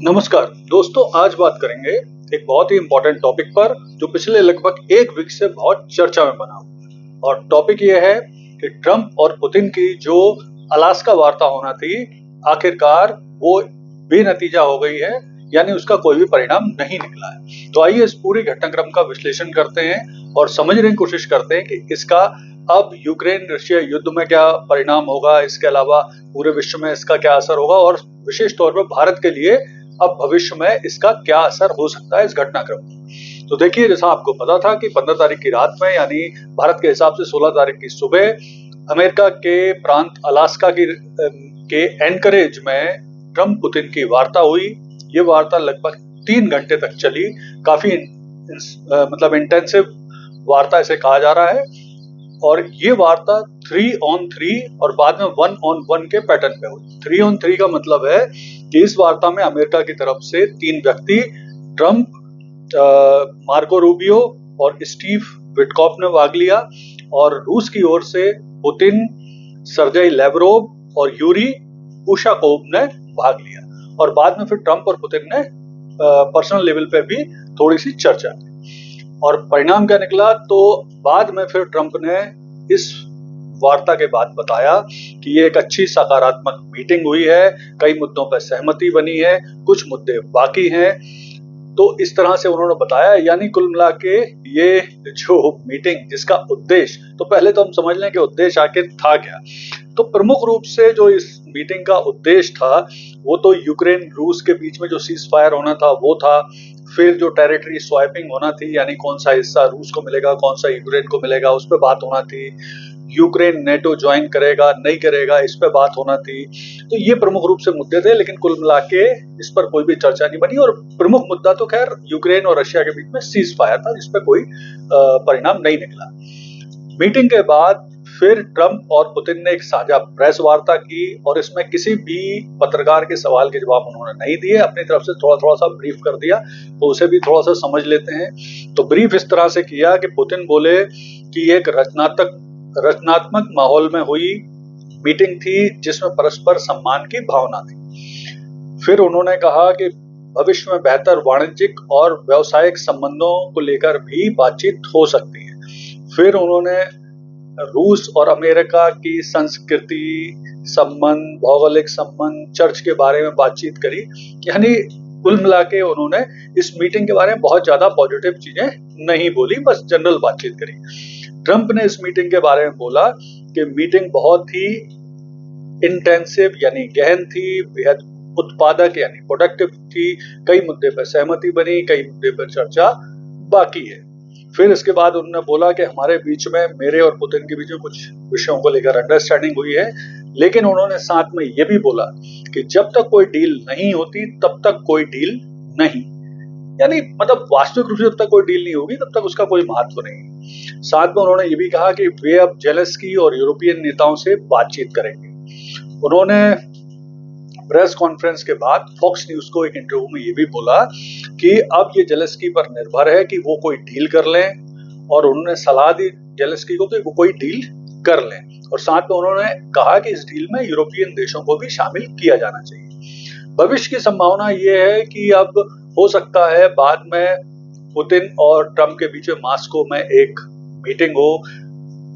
नमस्कार दोस्तों, आज बात करेंगे एक बहुत ही इम्पोर्टेंट टॉपिक पर जो पिछले लगभग एक वीक से बहुत चर्चा में बना हुआ। और टॉपिक ये है कि ट्रंप और पुतिन की जो अलास्का वार्ता होना थी, आखिरकार वो बेनतीजा हो गई है, यानी उसका कोई भी परिणाम नहीं निकला है। तो आइए इस पूरी घटनाक्रम का विश्लेषण करते हैं और समझने की कोशिश करते हैं कि इसका अब यूक्रेन रशिया युद्ध में क्या परिणाम होगा, इसके अलावा पूरे विश्व में इसका क्या असर होगा और विशेष तौर पर भारत के लिए अब भविष्य में इसका क्या असर हो सकता है इस घटनाक्रम में। तो देखिए, जैसा आपको पता था कि 15 तारीख की रात में, यानी भारत के हिसाब से 16 तारीख की सुबह, अमेरिका के प्रांत अलास्का के एनकरेज में ट्रंप पुतिन की वार्ता हुई। ये वार्ता लगभग 3 घंटे तक चली। काफी मतलब इंटेंसिव वार्ता इसे कहा जा रहा है। और ये वार्ता 3 on 3 और बाद में 1 on 1 के पैटर्न पे हुई। 3 on 3 का मतलब है कि इस वार्ता में अमेरिका की तरफ से 3 व्यक्ति, ट्रंप, मार्को रूबियो और स्टीव विटकॉफ ने भाग लिया, और रूस की ओर से पुतिन, सर्जेई लेवरोव और यूरी उशाकोव ने भाग लिया। और बाद में फिर ट्रंप और पुतिन ने पर्सनल लेवल पे भी थोड़ी सी चर्चा की। और परिणाम क्या निकला, तो बाद में फिर ट्रंप ने इस वार्ता के बाद बताया कि ये एक अच्छी सकारात्मक मीटिंग हुई है, कई मुद्दों पर सहमति बनी है, कुछ मुद्दे बाकी हैं। तो इस तरह से उन्होंने बताया, यानी कुल मिला के ये जो मीटिंग, जिसका उद्देश्य, तो पहले तो हम समझ लें कि उद्देश्य आखिर था क्या। तो प्रमुख रूप से जो इस मीटिंग का उद्देश्य था वो तो यूक्रेन रूस के बीच में जो सीज फायर होना था वो था। फिर जो टेरिटरी स्वैपिंग होना थी, यानी कौन सा हिस्सा रूस को मिलेगा, कौन सा यूक्रेन को मिलेगा, उस पर बात होना थी। यूक्रेन नेटो ज्वाइन करेगा नहीं करेगा, इस पे बात होना थी। तो ये प्रमुख रूप से मुद्दे थे, लेकिन कुल मिला के इस पर कोई भी चर्चा नहीं बनी। और प्रमुख मुद्दा तो खैर यूक्रेन और रशिया के बीच में सीज फायर था, जिस पर कोई परिणाम नहीं निकला। मीटिंग के बाद फिर ट्रंप और पुतिन ने एक साझा प्रेस वार्ता की, और इसमें किसी भी पत्रकार के सवाल के जवाब उन्होंने नहीं दिए, अपनी तरफ से थोड़ा थोड़ा सा ब्रीफ कर दिया। तो उसे भी थोड़ा सा समझ लेते हैं। तो ब्रीफ इस तरह से किया कि पुतिन बोले कि एक रचनात्मक माहौल में हुई मीटिंग थी, जिसमें परस्पर सम्मान की भावना थी। फिर उन्होंने कहा कि भविष्य में बेहतर वाणिज्यिक और व्यावसायिक संबंधों को लेकर भी बातचीत हो सकती है। फिर उन्होंने रूस और अमेरिका की संस्कृति, संबंध, भौगोलिक संबंध, चर्च के बारे में बातचीत करी। यानी कुल मिला के उन्होंने इस मीटिंग के बारे में बहुत ज्यादा पॉजिटिव चीजें नहीं बोली, बस जनरल बातचीत करी। ट्रंप ने इस मीटिंग के बारे में बोला कि मीटिंग बहुत ही इंटेंसिव यानी गहन थी, बेहद उत्पादक यानी प्रोडक्टिव थी, कई मुद्दे पर सहमति बनी, कई मुद्दे पर चर्चा बाकी है। फिर इसके बाद उन्होंने बोला कि हमारे बीच में, मेरे और पुतिन के बीच में कुछ विषयों को लेकर अंडरस्टैंडिंग हुई है, लेकिन उन्होंने साथ में ये भी बोला कि जब तक कोई डील नहीं होती तब तक कोई डील नहीं, यानी मतलब वास्तविक रूप से जब तक कोई डील नहीं होगी तब तक उसका कोई महत्व नहीं। साथ में उन्होंने ये भी कहा कि वे अब जेलेंस्की और यूरोपियन नेताओं से बातचीत करेंगे। उन्होंने प्रेस कॉन्फ्रेंस के बाद फॉक्स न्यूज को एक इंटरव्यू में ये भी बोला कि अब ये जेलेंस्की पर निर्भर है कि वो कोई डील कर लें, और उन्होंने सलाह दी जेलेंस्की को कि वो कोई डील कर लें। और साथ में उन्होंने कहा कि इस डील में यूरोपियन देशों को भी शामिल किया जाना चाहिए। भविष्य की संभावना ये है कि अब हो सकता है बाद में पुतिन और ट्रंप के बीच में मॉस्को में एक मीटिंग हो,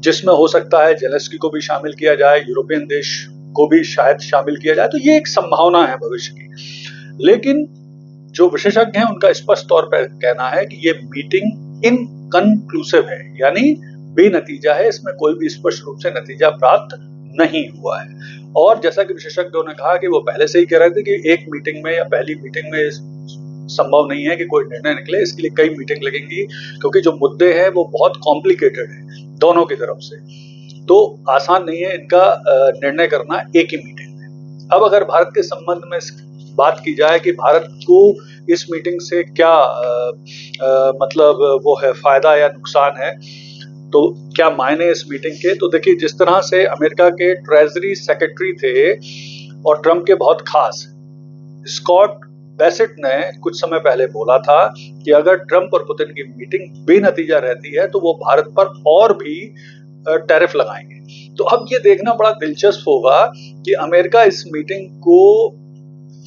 जिसमें हो सकता है जेलेंस्की को भी शामिल किया जाए, यूरोपियन देश को भी शायद शामिल किया जाए। तो ये एक संभावना है भविष्य की। लेकिन जो विशेषज्ञ हैं उनका स्पष्ट तौर पर कहना है कि ये मीटिंग इनकन्क्लूसिव है, यानी बेनतीजा है, इसमें कोई भी स्पष्ट रूप से नतीजा प्राप्त नहीं हुआ है। और जैसा कि विशेषज्ञों ने कहा कि वो पहले से ही कह रहे थे कि एक मीटिंग में या पहली मीटिंग में संभव नहीं है कि कोई निर्णय निकले, इसके लिए कई मीटिंग लगेंगी, क्योंकि जो मुद्दे हैं वो बहुत कॉम्प्लिकेटेड है दोनों की तरफ से। तो आसान नहीं है इनका निर्णय करना एक ही मीटिंग में। अब अगर भारत के संबंध में बात की जाए कि भारत को इस मीटिंग से क्या मतलब वो है फायदा या नुकसान है, तो क्या मायने इस मीटिंग के, तो देखिए, जिस तरह से अमेरिका के ट्रेजरी सेक्रेटरी थे और ट्रंप के बहुत खास स्कॉट बेसेट ने कुछ समय पहले बोला था कि अगर ट्रंप और पुतिन की मीटिंग बेनतीजा रहती है तो वो भारत पर और भी टैरिफ लगाएंगे। तो अब ये देखना बड़ा दिलचस्प होगा कि अमेरिका इस मीटिंग को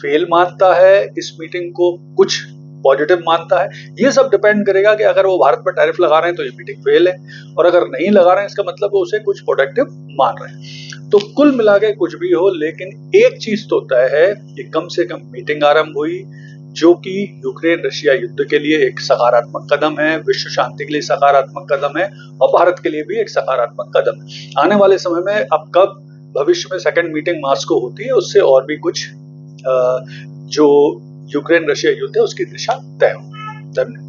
फेल मानता है इस मीटिंग को, कुछ पॉजिटिव मानता है। ये सब डिपेंड करेगा कि अगर वो भारत पर टैरिफ लगा रहे हैं तो ये मीटिंग फेल है, और अगर नहीं लगा रहे हैं इसका मतलब वो उसे कुछ प्रोडक्टिव मान रहे हैं। तो कुल मिला के कुछ भी हो, लेकिन एक चीज तो तय है कि कम से कम मीटिंग आरंभ हुई, जो कि यूक्रेन रशिया युद्ध के लिए एक सकारात्मक कदम है, विश्व शांति के लिए सकारात्मक कदम है, और भारत के लिए भी एक सकारात्मक कदम है। आने वाले समय में अब कब भविष्य में सेकंड मीटिंग मॉस्को होती है, उससे और भी कुछ जो यूक्रेन रशिया युद्ध है उसकी दिशा तय हो। धन्यवाद।